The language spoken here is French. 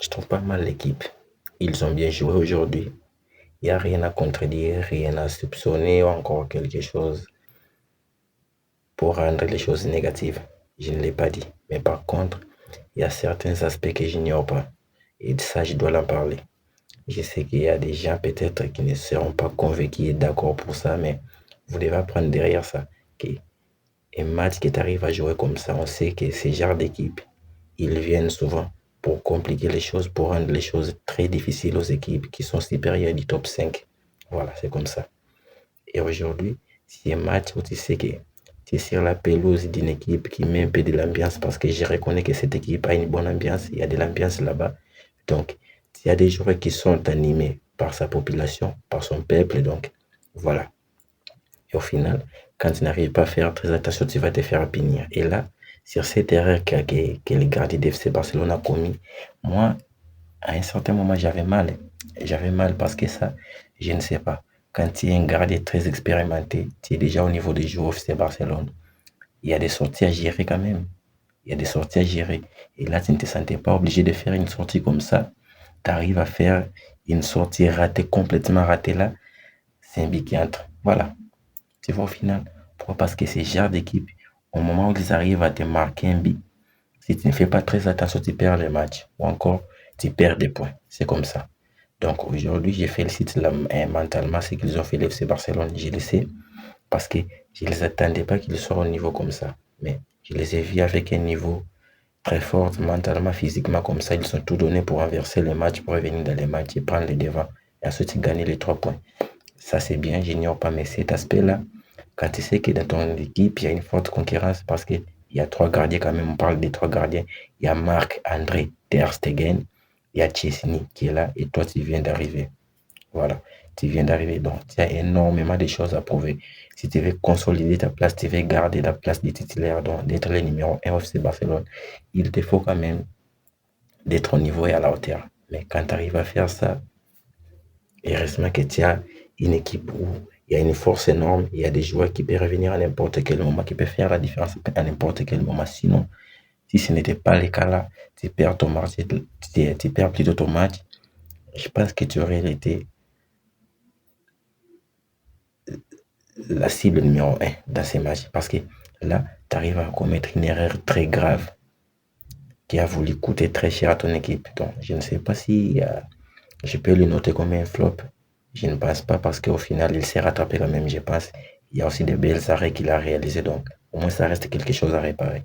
Je trouve pas mal l'équipe. Ils ont bien joué aujourd'hui. Il n'y a rien à contredire, rien à soupçonner ou encore quelque chose pour rendre les choses négatives. Je ne l'ai pas dit. Mais par contre, il y a certains aspects que j'ignore pas. Et de ça, je dois en parler. Je sais qu'il y a des gens peut-être qui ne seront pas convaincus et d'accord pour ça, mais vous devez apprendre derrière ça. Un match qui t'arrive à jouer comme ça, on sait que ces genres d'équipes, ils viennent souvent pour compliquer les choses, pour rendre les choses très difficiles aux équipes qui sont supérieures du top 5. Voilà, c'est comme ça. Et aujourd'hui, c'est un match où tu sais que tu es sur la pelouse d'une équipe qui met un peu de l'ambiance parce que je reconnais que cette équipe a une bonne ambiance, il y a de l'ambiance là-bas. Donc, il y a des joueurs qui sont animés par sa population, par son peuple, donc voilà. Et au final, quand tu n'arrives pas à faire très attention, tu vas te faire punir. Et là, sur cette erreur que les gardiens d'FC Barcelone a commis, moi, à un certain moment, j'avais mal. J'avais mal parce que ça, je ne sais pas. Quand tu es un gardien très expérimenté, tu es déjà au niveau des joueurs au FC Barcelone. Il y a des sorties à gérer quand même. Il y a des sorties à gérer. Et là, tu ne te sentais pas obligé de faire une sortie comme ça. Tu arrives à faire une sortie ratée, complètement ratée là. C'est un but qui entre. Voilà. Tu vois au final. Pourquoi? Parce que ces genres d'équipe, au moment où ils arrivent à te marquer un but, si tu ne fais pas très attention, tu perds le match. Ou encore, tu perds des points. C'est comme ça. Donc aujourd'hui, je félicite mentalement ce qu'ils ont fait l'FC Barcelone. Je le sais parce que je ne les attendais pas qu'ils soient au niveau comme ça. Mais je les ai vus avec un niveau très fort, mentalement, physiquement comme ça. Ils ont tout donné pour inverser le match, pour revenir dans les matchs et prendre les devants. Et ensuite gagner les 3 points. Ça, c'est bien, j'ignore pas. Mais cet aspect-là, quand tu sais que dans ton équipe, il y a une forte concurrence parce qu'il y a 3 gardiens quand même, on parle des 3 gardiens. Il y a Marc-André Ter Stegen, il y a Chesney qui est là et toi, tu viens d'arriver. Voilà, tu viens d'arriver. Donc, tu as énormément de choses à prouver. Si tu veux consolider ta place, tu veux garder la place des titulaires, donc d'être le numéro 1 FC Barcelone, il te faut quand même d'être au niveau et à la hauteur. Mais quand tu arrives à faire ça, heureusement que tu as une équipe où il y a une force énorme, il y a des joueurs qui peuvent revenir à n'importe quel moment, qui peuvent faire la différence à n'importe quel moment. Sinon, si ce n'était pas le cas là, tu perds ton match, tu perds plutôt ton match. Je pense que tu aurais été la cible numéro 1 dans ces matchs. Parce que là, tu arrives à commettre une erreur très grave qui a voulu coûter très cher à ton équipe. Donc, je ne sais pas si je peux le noter comme un flop. Je ne pense pas parce qu'au final, il s'est rattrapé quand même, je pense. Il y a aussi des belles arrêts qu'il a réalisés. Donc, au moins, ça reste quelque chose à réparer.